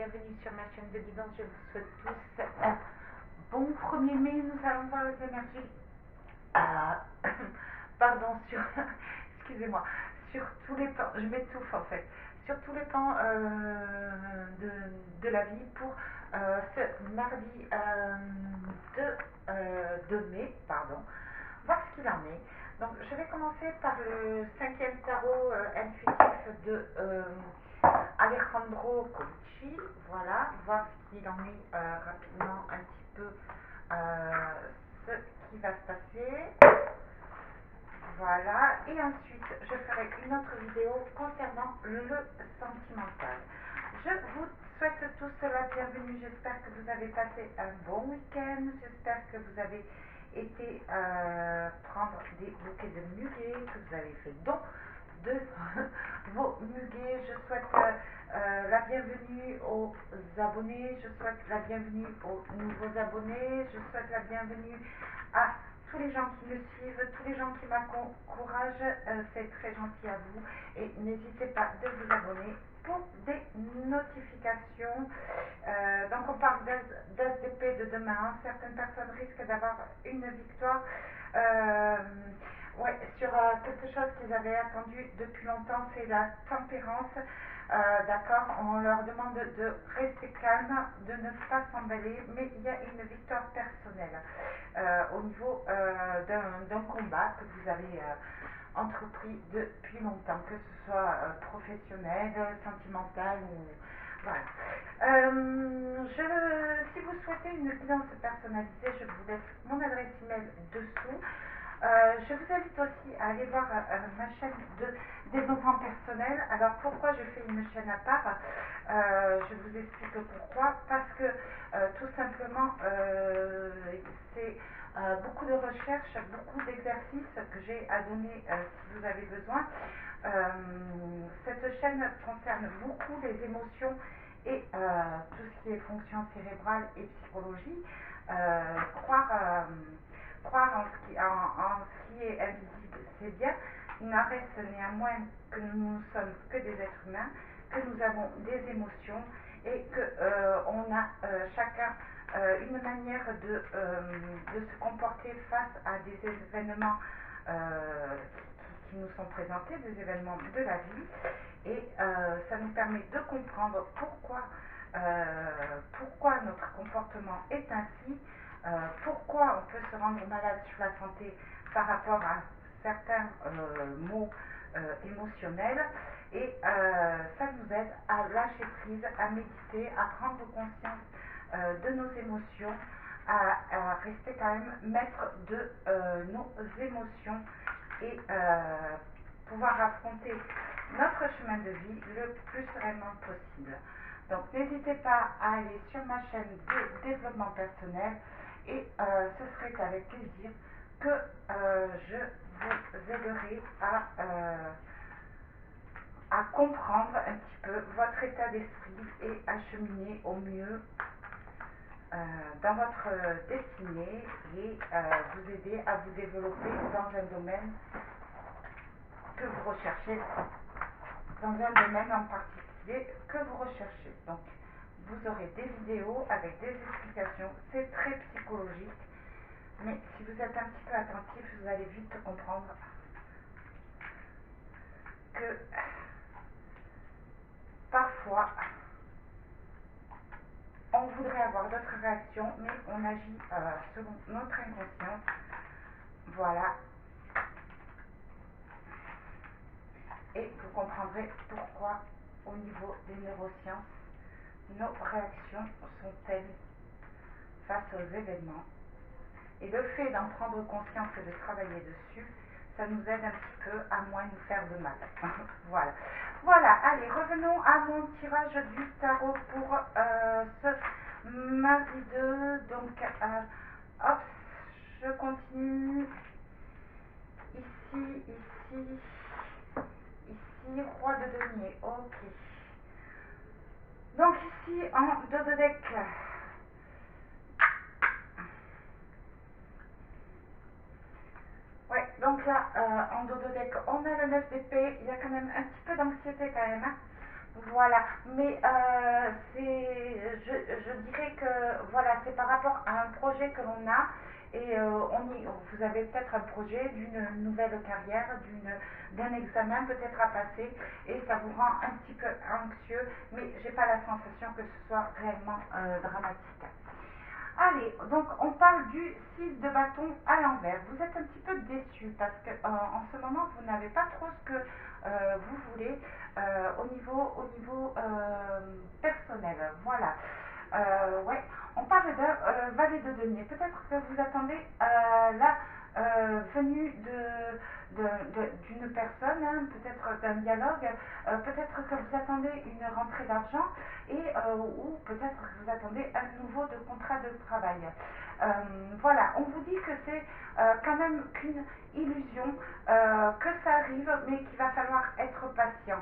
bienvenue sur ma chaîne de guidance. Je vous souhaite tous un bon 1er mai. Nous allons voir les énergies. Pardon, sur. Excusez-moi. Sur tous les plans. Je m'étouffe en fait. Sur tous les plans de la vie pour ce mardi 2 mai. Pardon. Voir ce qu'il en est. Donc, je vais commencer par le 5e tarot intuitif de Alejandro Colucci. Voilà, voir ce qu'il en est rapidement, un petit peu ce qui va se passer. Voilà, et ensuite, je ferai une autre vidéo concernant le sentimental. Je vous souhaite tous la bienvenue. J'espère que vous avez passé un bon week-end. J'espère que vous avez été prendre des bouquets de muguet, que vous avez fait don de vos muguets. Je souhaite la bienvenue aux abonnés. Je souhaite la bienvenue aux nouveaux abonnés. Je souhaite la bienvenue à tous les gens qui me suivent, tous les gens qui m'encouragent, c'est très gentil à vous et n'hésitez pas de vous abonner pour des notifications. Donc on parle d'As d'épée de demain. Certaines personnes risquent d'avoir une victoire ouais, sur quelque chose qu'ils avaient attendu depuis longtemps, c'est la tempérance. D'accord, on leur demande de rester calme, de ne pas s'emballer, mais il y a une victoire personnelle au niveau d'un combat que vous avez entrepris depuis longtemps, que ce soit professionnel, sentimental ou voilà. Si vous souhaitez une guidance personnalisée, je vous laisse mon adresse email dessous. Je vous invite aussi à aller voir ma chaîne de développement personnel. Alors pourquoi je fais une chaîne à part, je vous explique pourquoi. Parce que tout simplement c'est beaucoup de recherches, beaucoup d'exercices que j'ai à donner si vous avez besoin. Cette chaîne concerne beaucoup les émotions et tout ce qui est fonction cérébrale et psychologie. Croire en ce qui est invisible, c'est bien. Il n'en reste néanmoins que nous ne sommes que des êtres humains, que nous avons des émotions et qu'on a chacun une manière de se comporter face à des événements qui nous sont présentés, des événements de la vie. Et ça nous permet de comprendre pourquoi notre comportement est ainsi. Pourquoi on peut se rendre malade sur la santé par rapport à certains maux émotionnels et ça nous aide à lâcher prise, à méditer, à prendre conscience de nos émotions, à rester quand même maître de nos émotions et pouvoir affronter notre chemin de vie le plus sereinement possible. Donc n'hésitez pas à aller sur ma chaîne de développement personnel et ce serait avec plaisir que je vous aiderai à comprendre un petit peu votre état d'esprit et à cheminer au mieux dans votre destinée et vous aider à vous développer dans un domaine que vous recherchez, dans un domaine en particulier que vous recherchez. Donc, vous aurez des vidéos avec des explications, c'est très psychologique, mais si vous êtes un petit peu attentif, vous allez vite comprendre que parfois, on voudrait avoir d'autres réactions, mais on agit selon notre inconscience. Voilà. Et vous comprendrez pourquoi, au niveau des neurosciences, nos réactions sont-elles face aux événements. Et le fait d'en prendre conscience et de travailler dessus, ça nous aide un petit peu à moins nous faire de mal. Voilà. Voilà, allez, revenons à mon tirage du tarot pour ce mardi 2. Donc, hop, je continue. Ici, roi de denier, ok. Donc ici, en dos de deck, ouais, donc là, en dos de deck, on a le 9 d'épée. Il y a quand même un petit peu d'anxiété quand même, hein, Voilà, mais je dirais que voilà, c'est par rapport à un projet que l'on a et vous avez peut-être un projet d'une nouvelle carrière, d'un examen peut-être à passer et ça vous rend un petit peu anxieux, mais j'ai pas la sensation que ce soit réellement dramatique. Allez, donc on parle du 6 de bâton à l'envers. Vous êtes un petit peu déçu parce que en ce moment vous n'avez pas trop ce que vous voulez au niveau personnel. Voilà. Ouais, on parle de valet de denier. Peut-être que vous attendez la venue d'une personne, hein, peut-être d'un dialogue, peut-être que vous attendez une rentrée d'argent ou peut-être que vous attendez un nouveau contrat de travail. Voilà, on vous dit que c'est quand même qu'une illusion, que ça arrive, mais qu'il va falloir être patient.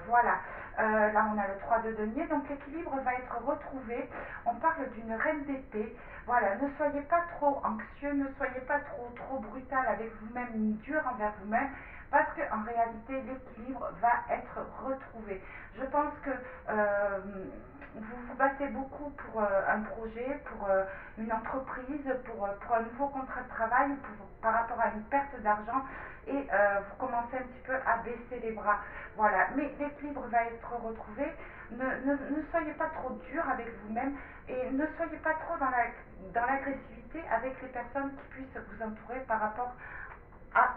Voilà, là on a le 3 de denier, donc l'équilibre va être retrouvé. On parle d'une reine d'épée. Voilà, ne soyez pas trop anxieux, ne soyez pas trop brutal avec vous-même, ni dur envers vous-même, parce qu'en réalité, l'équilibre va être retrouvé. Je pense que vous vous battez beaucoup pour un projet, pour une entreprise, pour un nouveau contrat de travail, par rapport à une perte d'argent, et vous commencez un petit peu à baisser les bras. Voilà, mais l'équilibre va être retrouvé. Ne soyez pas trop dur avec vous-même et ne soyez pas trop dans l'agressivité avec les personnes qui puissent vous entourer par rapport à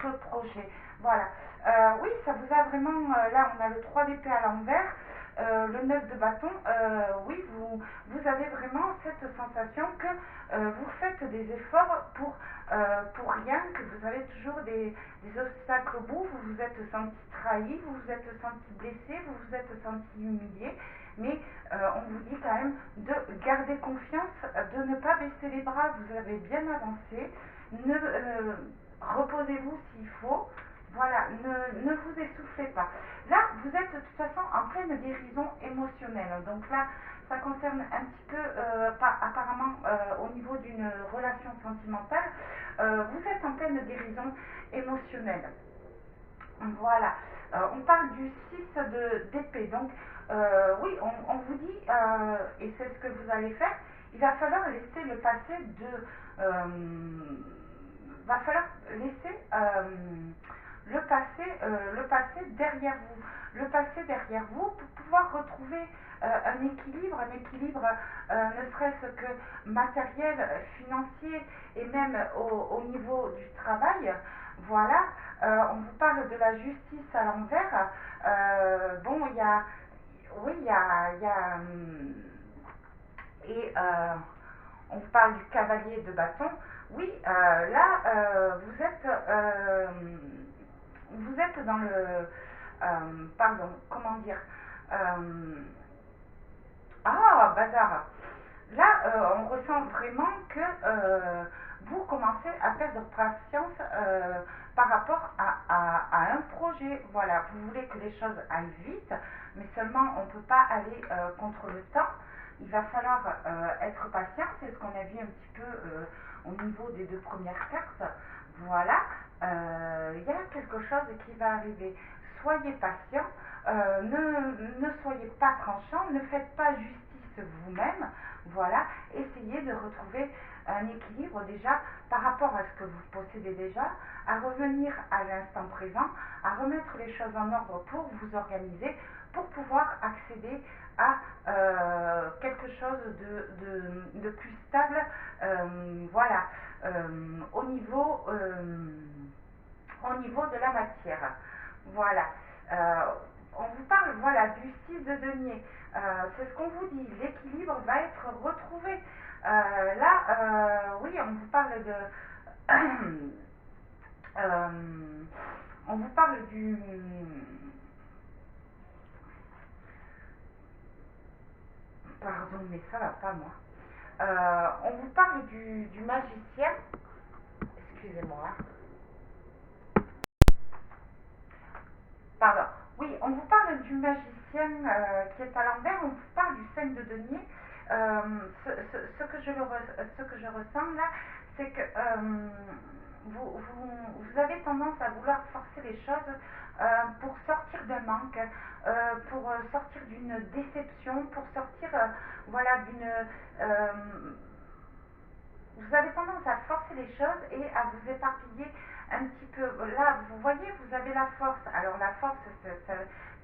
ce projet. Voilà. Oui, ça vous a vraiment. Là, on a le 3 d'épée à l'envers, le 9 de bâton. Oui, vous avez vraiment cette sensation que vous faites des efforts pour rien, que vous avez toujours des obstacles au bout. Vous vous êtes senti trahi, vous vous êtes senti blessé, vous vous êtes senti humilié. Mais on vous dit quand même de garder confiance, de ne pas baisser les bras. Vous avez bien avancé. Reposez-vous s'il faut. Voilà, ne vous essoufflez pas. Là, vous êtes de toute façon en pleine guérison émotionnelle. Donc là, ça concerne un petit peu, apparemment, au niveau d'une relation sentimentale. Vous êtes en pleine guérison émotionnelle. Voilà. On parle du 6 d'épée. Donc, oui, on vous dit, et c'est ce que vous allez faire, il va falloir laisser le passé va falloir laisser le passé derrière vous. Le passé derrière vous pour pouvoir retrouver un équilibre ne serait-ce que matériel, financier et même au niveau du travail. Voilà, on vous parle de la justice à l'envers. Bon, il y a, oui, il y a, et on vous parle du cavalier de bâton. Oui, là, vous êtes dans le, pardon, comment dire, bazar. Là, on ressent vraiment que vous commencez à perdre patience par rapport à un projet. Voilà, vous voulez que les choses aillent vite, mais seulement on ne peut pas aller contre le temps. Il va falloir être patient, c'est ce qu'on a vu un petit peu au niveau des deux premières cartes. Voilà, il y a quelque chose qui va arriver. Soyez patient, ne soyez pas tranchant, ne faites pas justice vous-même. Voilà, essayez de retrouver un équilibre déjà par rapport à ce que vous possédez déjà, à revenir à l'instant présent, à remettre les choses en ordre pour vous organiser, pour pouvoir accéder à quelque chose de plus stable, voilà, au niveau de la matière. Voilà. On vous parle voilà, du 6 de denier. C'est ce qu'on vous dit. L'équilibre va être retrouvé. Là, oui, on vous parle de. On vous parle du. Pardon, mais ça va pas, moi. On vous parle du magicien. Excusez-moi. Pardon. Oui, on vous parle du magicien qui est à l'envers, on vous parle du 5 de denier. Ce que je ressens là, c'est que vous avez tendance à vouloir forcer les choses pour sortir d'un manque, pour sortir d'une déception, pour sortir voilà, vous avez tendance à forcer les choses et à vous éparpiller un petit peu. Là, vous voyez, vous avez la force. Alors la force,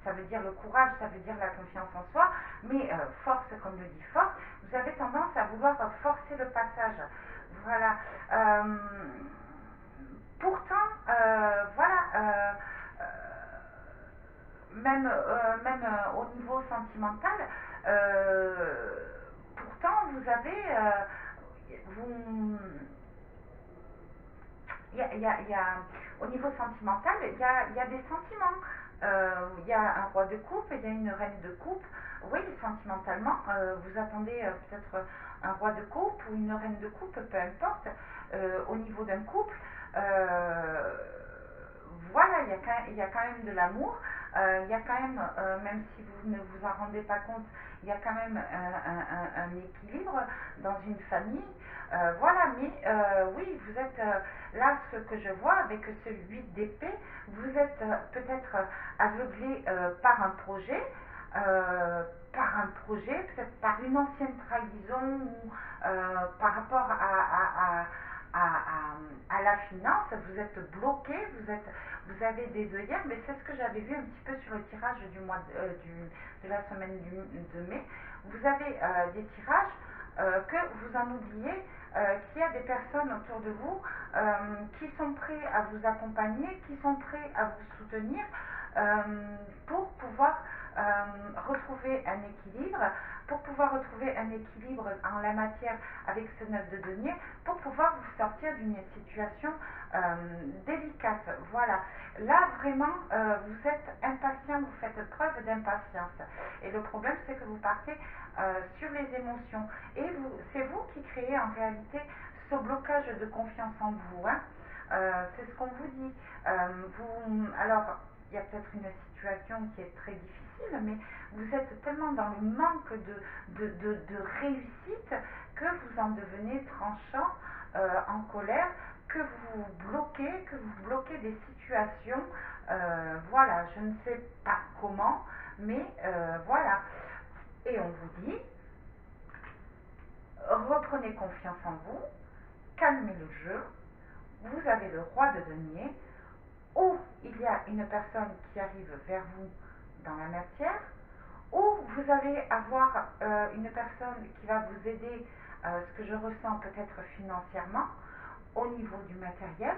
ça veut dire le courage, ça veut dire la confiance en soi, mais force, comme le dit Force, vous avez tendance à vouloir forcer le passage. Voilà. Pourtant, voilà, même au niveau sentimental, pourtant vous avez, vous, au niveau sentimental, il y a des sentiments. Il y a un roi de coupe, il y a une reine de coupe. Oui, sentimentalement, vous attendez peut-être un roi de coupe ou une reine de coupe, peu importe, au niveau d'un couple. Voilà, il y a quand même de l'amour. Il y a quand même si vous ne vous en rendez pas compte, il y a quand même un équilibre dans une famille. Voilà, mais oui, vous êtes là, ce que je vois avec ce 8 d'épée, vous êtes peut-être aveuglé peut-être par une ancienne trahison ou par rapport à la finance, vous êtes bloqué, vous avez des œillères, mais c'est ce que j'avais vu un petit peu sur le tirage de la semaine de mai. Vous avez des tirages que vous en oubliez, qu'il y a des personnes autour de vous qui sont prêts à vous accompagner, qui sont prêts à vous soutenir pour pouvoir retrouver un équilibre, en la matière avec ce 9 de denier, pour pouvoir vous sortir d'une situation délicate. Voilà. Là, vraiment, vous êtes impatient, vous faites preuve d'impatience. Et le problème, c'est que vous partez sur les émotions. Et c'est vous qui créez en réalité ce blocage de confiance en vous. Hein. C'est ce qu'on vous dit. Alors, il y a peut-être une situation qui est très difficile, mais vous êtes tellement dans le manque de réussite que vous en devenez tranchant, en colère, que vous bloquez des situations. Voilà, je ne sais pas comment, mais voilà. Et on vous dit, reprenez confiance en vous, calmez le jeu, vous avez le roi de denier, ou il y a une personne qui arrive vers vous dans la matière, ou vous allez avoir une personne qui va vous aider, ce que je ressens peut-être financièrement, au niveau du matériel.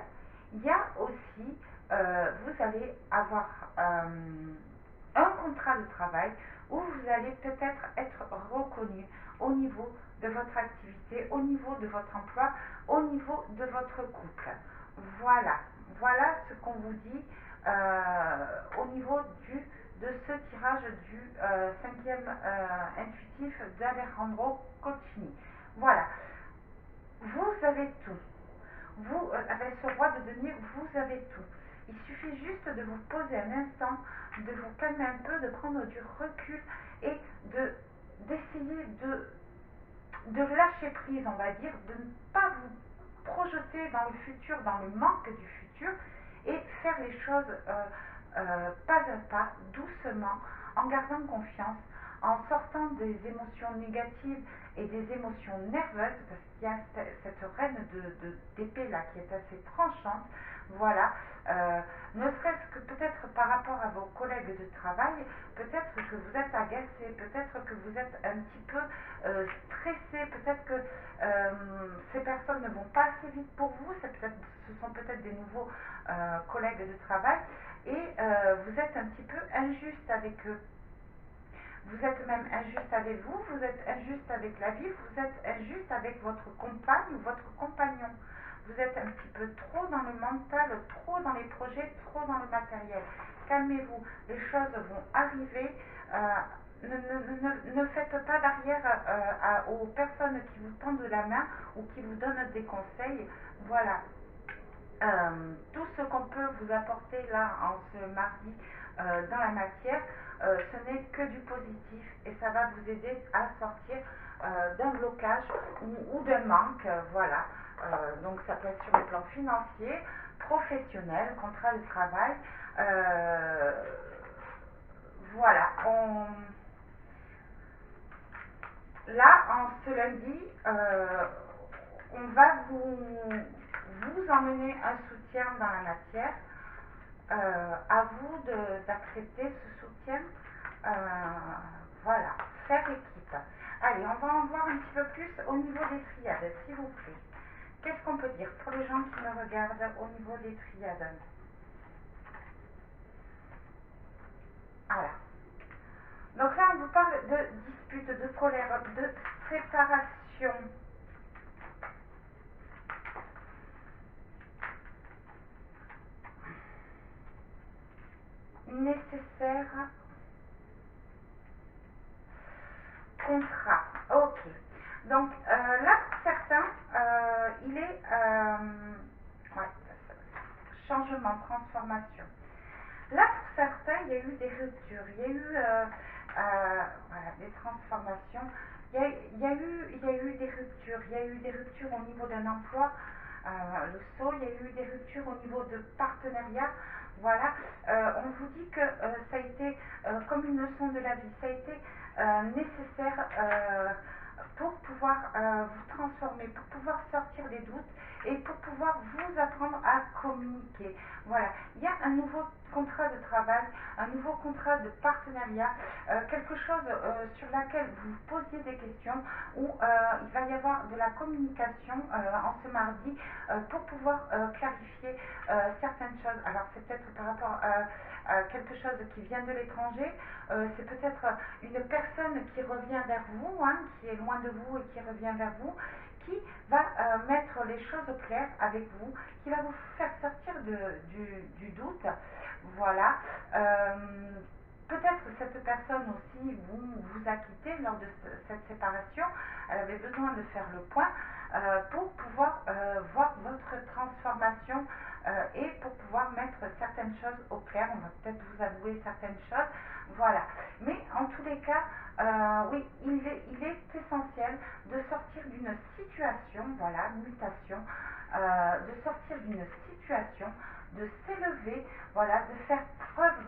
Il y a aussi, vous allez avoir un contrat de travail où vous allez peut-être être reconnu au niveau de votre activité, au niveau de votre emploi, au niveau de votre couple. Voilà, voilà ce qu'on vous dit au niveau de ce tirage du cinquième intuitif d'Alejandro Cocchini. Voilà, vous avez tout. Vous, avec ce roi de denier, vous avez tout. Il suffit juste de vous poser un instant, de vous calmer un peu, de prendre du recul et d'essayer de lâcher prise, on va dire, de ne pas vous projeter dans le futur, dans le manque du futur, et faire les choses pas à pas, doucement, en gardant confiance, en sortant des émotions négatives et des émotions nerveuses, parce qu'il y a cette reine d'épée là qui est assez tranchante, voilà, ne serait-ce que peut-être par rapport à vos collègues de travail, peut-être que vous êtes agacé, peut-être que vous êtes un petit peu stressé, peut-être que ces personnes ne vont pas assez vite pour vous, ce sont peut-être des nouveaux collègues de travail, et vous êtes un petit peu injuste avec eux. Vous êtes même injuste avec vous, vous êtes injuste avec la vie, vous êtes injuste avec votre compagne ou votre compagnon. Vous êtes un petit peu trop dans le mental, trop dans les projets, trop dans le matériel. Calmez-vous, les choses vont arriver. Ne faites pas barrière aux personnes qui vous tendent la main ou qui vous donnent des conseils. Voilà. Tout ce qu'on peut vous apporter là en ce mardi dans la matière, ce n'est que du positif et ça va vous aider à sortir d'un blocage ou d'un manque, voilà. Donc ça peut être sur le plan financier, professionnel, contrat de travail, voilà, là, en ce lundi, on va vous emmener un soutien dans la matière. À vous d'accepter ce soutien. Voilà, faire équipe. Allez, on va en voir un petit peu plus au niveau des triades, s'il vous plaît. Qu'est-ce qu'on peut dire pour les gens qui me regardent au niveau des triades? Voilà. Donc là, on vous parle de dispute, de colère, de séparation. Nécessaire. Contrat. Ok. Donc là, pour certains, il est ouais, changement, transformation. Là, pour certains, il y a eu des ruptures, il y a eu voilà, des transformations, il y a eu des ruptures, il y a eu des ruptures au niveau d'un emploi, le saut, il y a eu des ruptures au niveau de partenariat. Voilà, on vous dit que ça a été comme une leçon de la vie, ça a été nécessaire pour pouvoir vous transformer, pour pouvoir sortir des doutes et pour pouvoir vous apprendre à communiquer. Voilà, il y a un nouveau contrat de travail, un nouveau contrat de partenariat, quelque chose sur laquelle vous posiez des questions, où il va y avoir de la communication en ce mardi pour pouvoir clarifier certaines choses. Alors c'est peut-être par rapport à quelque chose qui vient de l'étranger, c'est peut-être une personne qui revient vers vous, hein, qui est loin de vous et qui revient vers vous, qui va mettre les choses au clair avec vous, qui va vous faire sortir du doute. Voilà. Peut-être cette personne aussi vous a quitté lors de cette séparation. Elle avait besoin de faire le point pour pouvoir voir votre transformation et pour pouvoir mettre certaines choses au clair. On va peut-être vous avouer certaines choses. Voilà. Mais en tous les cas, oui, il est essentiel de sortir d'une situation, voilà, mutation, de sortir d'une situation, de s'élever, voilà, de faire preuve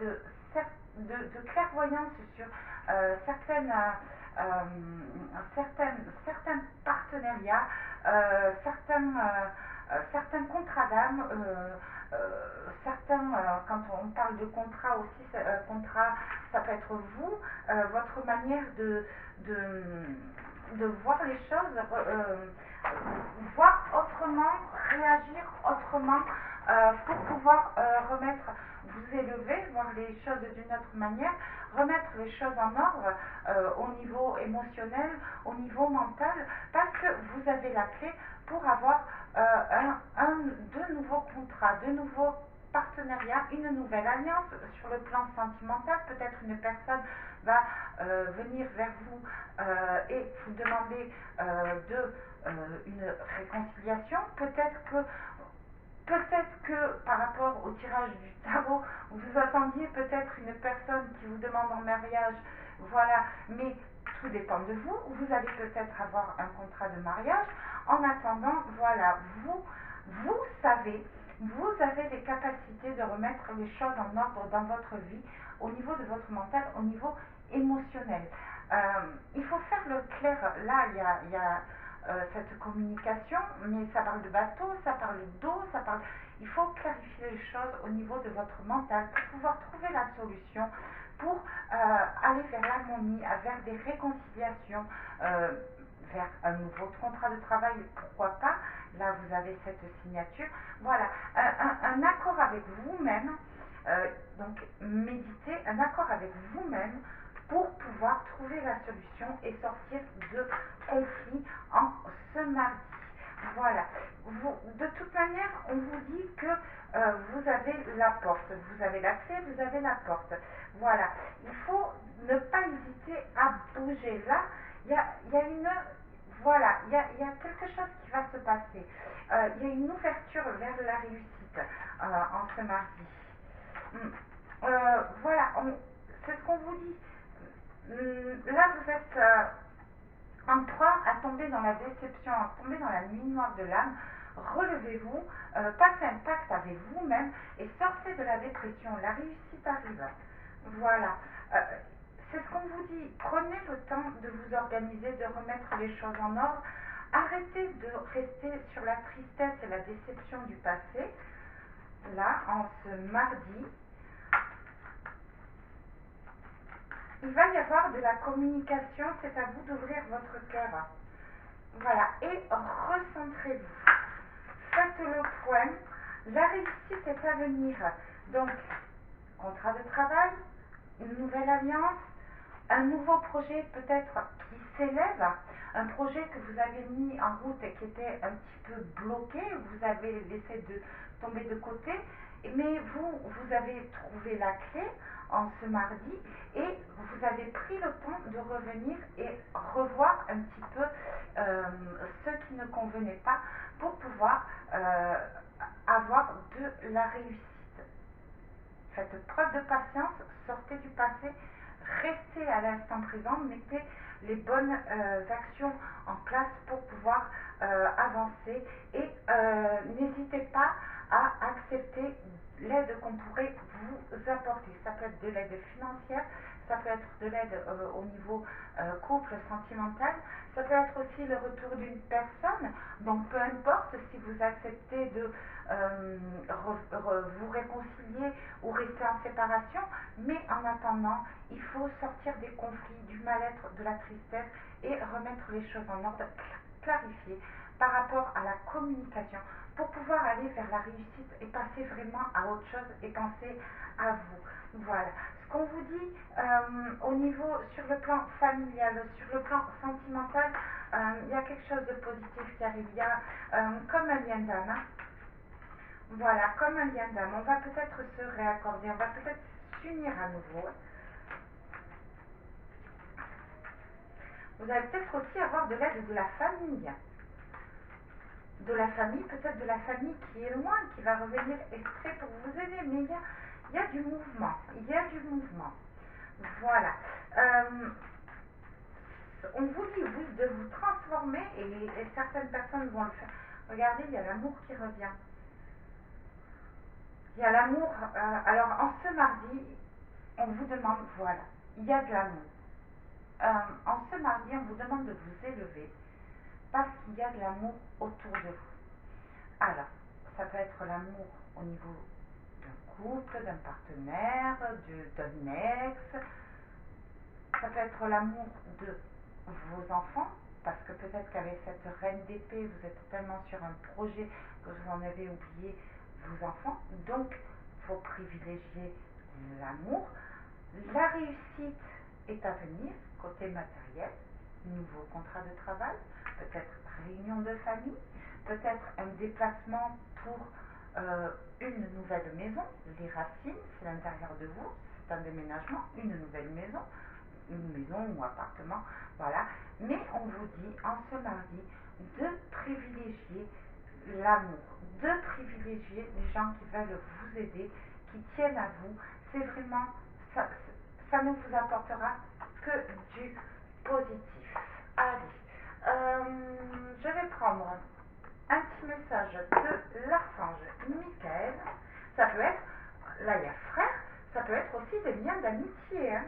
de clairvoyance sur certains partenariats, certains contrats d'âme, quand on parle de contrat aussi, contrat, ça peut être vous, votre manière de voir les choses, voir autrement, réagir autrement, pour pouvoir remettre, vous élever, voir les choses d'une autre manière, remettre les choses en ordre au niveau émotionnel, au niveau mental, parce que vous avez la clé pour avoir de nouveaux contrats, de nouveaux partenariats, une nouvelle alliance sur le plan sentimental. Peut-être une personne va venir vers vous et vous demander une réconciliation. Peut-être que par rapport au tirage du tarot, vous attendiez peut-être une personne qui vous demande en mariage, voilà, mais tout dépend de vous. Vous allez peut-être avoir un contrat de mariage. En attendant, voilà, vous savez, vous avez les capacités de remettre les choses en ordre dans votre vie, au niveau de votre mental, au niveau émotionnel. Il faut faire le clair. Là, il y a cette communication, mais ça parle de bateau, ça parle d'eau, ça parle. Il faut clarifier les choses au niveau de votre mental pour pouvoir trouver la solution, pour aller vers l'harmonie, vers des réconciliations, vers un nouveau contrat de travail, pourquoi pas. Là, vous avez cette signature. Voilà, un accord avec vous-même. Donc, méditez, un accord avec vous-même pour pouvoir trouver la solution et sortir de conflit en ce mardi. Voilà. De toute manière, on vous dit que vous avez la porte, vous avez la clé, vous avez la porte. Voilà. Il faut ne pas hésiter à bouger. Là, il y a une... Voilà, il y a quelque chose qui va se passer. Il y a une ouverture vers la réussite en ce mardi. Voilà, c'est ce qu'on vous dit. Là, vous êtes en proie à tomber dans la déception, à tomber dans la nuit noire de l'âme. Relevez-vous, passez un pacte avec vous-même et sortez de la dépression. La réussite arrive. Voilà. c'est ce qu'on vous dit, prenez le temps de vous organiser, de remettre les choses en ordre. Arrêtez de rester sur la tristesse et la déception du passé. Là, en ce mardi, il va y avoir de la communication, c'est à vous d'ouvrir votre cœur. Voilà, et recentrez-vous. Faites le point, la réussite est à venir. Donc, contrat de travail, une nouvelle alliance, un nouveau projet peut-être qui s'élève, un projet que vous avez mis en route et qui était un petit peu bloqué, vous avez laissé tomber de côté, mais vous avez trouvé la clé en ce mardi et vous avez pris le temps de revenir et revoir un petit peu ce qui ne convenait pas pour pouvoir avoir de la réussite. Faites preuve de patience, sortez du passé, restez à l'instant présent, mettez les bonnes actions en place pour pouvoir avancer et n'hésitez pas à accepter l'aide qu'on pourrait vous apporter. Ça peut être de l'aide financière, ça peut être de l'aide au niveau couple, sentimental, ça peut être aussi le retour d'une personne. Donc peu importe si vous acceptez de vous réconcilier ou rester en séparation, mais en attendant, il faut sortir des conflits, du mal-être, de la tristesse et remettre les choses en ordre, clarifier par rapport à la communication pour pouvoir aller vers la réussite et passer vraiment à autre chose et penser à vous. Voilà. Ce qu'on vous dit au niveau, sur le plan familial, sur le plan sentimental, il y a quelque chose de positif qui arrive. Il y a comme un lien d'âme. Hein. Voilà, comme un lien d'âme. On va peut-être se réaccorder, on va peut-être s'unir à nouveau. Vous allez peut-être aussi avoir de l'aide de la famille. De la famille, peut-être de la famille qui est loin, qui va revenir exprès pour vous aider. Mais il y a du mouvement. Il y a du mouvement. Voilà. On vous dit, oui, de vous transformer et certaines personnes vont le faire. Regardez, il y a l'amour qui revient. Il y a l'amour. Alors, en ce mardi, on vous demande, voilà, il y a de l'amour. En ce mardi, on vous demande de vous élever parce qu'il y a de l'amour autour de vous. Alors, ça peut être l'amour au niveau d'un couple, d'un partenaire, d'un ex. Ça peut être l'amour de vos enfants, parce que peut-être qu'avec cette reine d'épée, vous êtes tellement sur un projet que vous en avez oublié vos enfants. Donc, il faut privilégier l'amour. La réussite est à venir, côté matériel, nouveau contrat de travail, peut-être réunion de famille, peut-être un déplacement pour une nouvelle maison. Les racines, c'est l'intérieur de vous, c'est un déménagement, une nouvelle maison ou appartement, voilà. Mais on vous dit en ce mardi de privilégier l'amour, de privilégier les gens qui veulent vous aider, qui tiennent à vous. C'est vraiment, ça ne vous apportera que du positif. Allez, je vais prendre un petit message de l'archange Michael. Ça peut être, là il y a frère, ça peut être aussi des liens d'amitié. Hein.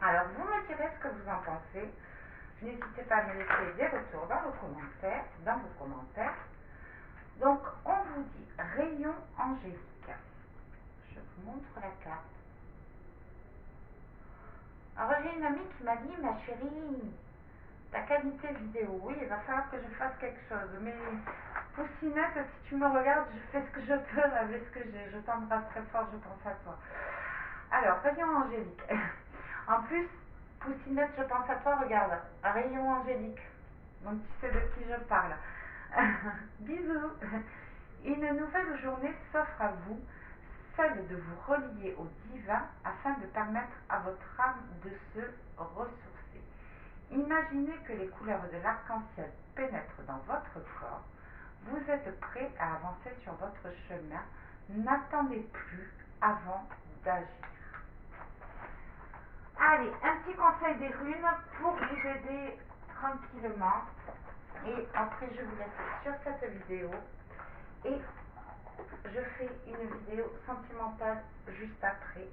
Alors, vous me direz ce que vous en pensez. N'hésitez pas à me laisser des retours dans vos commentaires. Donc, on vous dit rayon angélique. Je vous montre la carte. Alors, j'ai une amie qui m'a dit, ma chérie, ta qualité vidéo, oui, il va falloir que je fasse quelque chose. Mais, Poussinette, si tu me regardes, je fais ce que je peux avec ce que j'ai. Je t'embrasse très fort, je pense à toi. Alors, rayon angélique. En plus, Poussinette, je pense à toi, regarde, un rayon angélique. Donc tu sais de qui je parle. Bisous. Une nouvelle journée s'offre à vous, celle de vous relier au divin afin de permettre à votre âme de se ressourcer. Imaginez que les couleurs de l'arc-en-ciel pénètrent dans votre corps. Vous êtes prêt à avancer sur votre chemin. N'attendez plus avant d'agir. Allez, un petit conseil des runes pour vous aider tranquillement. Et après, je vous laisse sur cette vidéo. Et je fais une vidéo sentimentale juste après.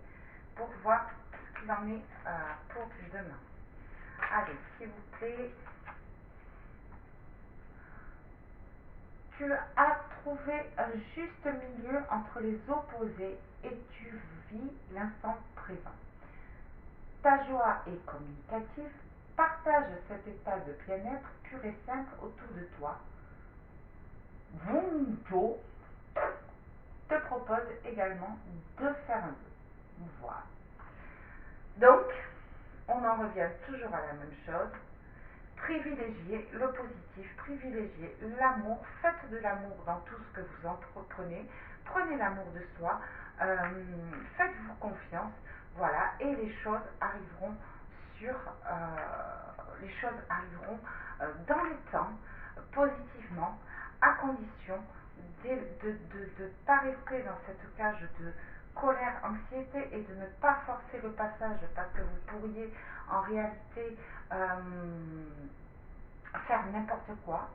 pour voir ce qu'il en est pour demain. Allez, s'il vous plaît. Tu as trouvé un juste milieu entre les opposés et tu vis l'instant présent. Ta joie est communicative. Partage cet état de bien-être pur et simple autour de toi. Wunto te propose également de faire un vœu. Voilà. Donc, on en revient toujours à la même chose. Privilégiez le positif, privilégiez l'amour, faites de l'amour dans tout ce que vous entreprenez, prenez l'amour de soi, faites-vous confiance, voilà, et les choses arriveront dans les temps, positivement, à condition de ne pas rester dans cette cage de colère, anxiété et de ne pas forcer le passage parce que vous pourriez en réalité faire n'importe quoi,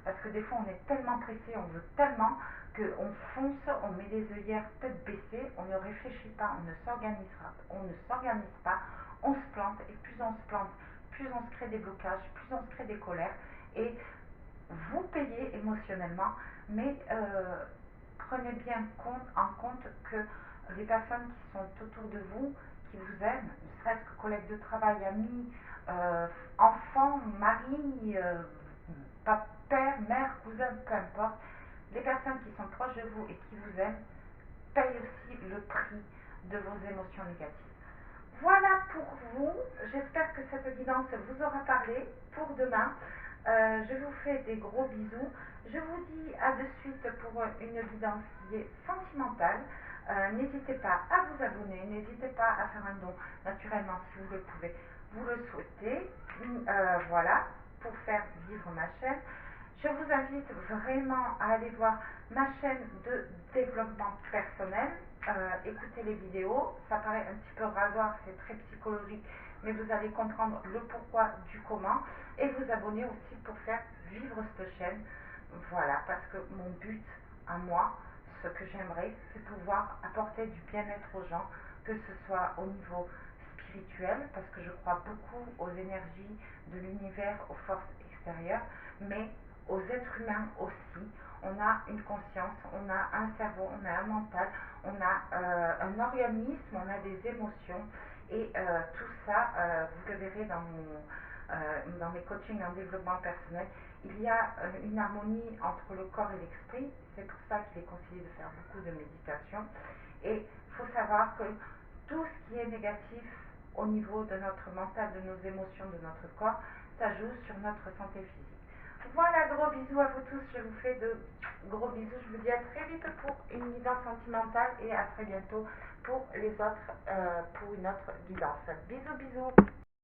parce que des fois on est tellement pressé, on veut tellement qu'on fonce, on met les œillères tête baissée, on ne réfléchit pas, on ne s'organise pas, on se plante, et plus on se plante, plus on se crée des blocages, plus on se crée des colères, et vous payez émotionnellement, mais prenez bien en compte que les personnes qui sont autour de vous, qui vous aiment, ne serait-ce que collègues de travail, amis, enfants, mari, père, mère, cousin, peu importe, les personnes qui sont proches de vous et qui vous aiment payent aussi le prix de vos émotions négatives. Voilà pour vous, j'espère que cette guidance vous aura parlé pour demain. Je vous fais des gros bisous. Je vous dis à de suite pour une guidance qui est sentimentale. N'hésitez pas à vous abonner, n'hésitez pas à faire un don naturellement si vous le pouvez, vous le souhaitez. Voilà, pour faire vivre ma chaîne. Je vous invite vraiment à aller voir ma chaîne de développement personnel. Écoutez les vidéos, ça paraît un petit peu rasoir, c'est très psychologique, mais vous allez comprendre le pourquoi du comment et vous abonner aussi pour faire vivre cette chaîne. Voilà, parce que mon but à moi, ce que j'aimerais, c'est pouvoir apporter du bien-être aux gens, que ce soit au niveau spirituel, parce que je crois beaucoup aux énergies de l'univers, aux forces extérieures, mais aux êtres humains aussi. On a une conscience, on a un cerveau, on a un mental, on a un organisme, on a des émotions et tout ça, vous le verrez dans mes coachings en développement personnel, il y a une harmonie entre le corps et l'esprit. C'est pour ça qu'il est conseillé de faire beaucoup de méditation. Et il faut savoir que tout ce qui est négatif au niveau de notre mental, de nos émotions, de notre corps, ça joue sur notre santé physique. Voilà, gros bisous à vous tous, je vous fais de gros bisous, je vous dis à très vite pour une guidance sentimentale et à très bientôt pour les autres, pour une autre guidance. Bisous, bisous.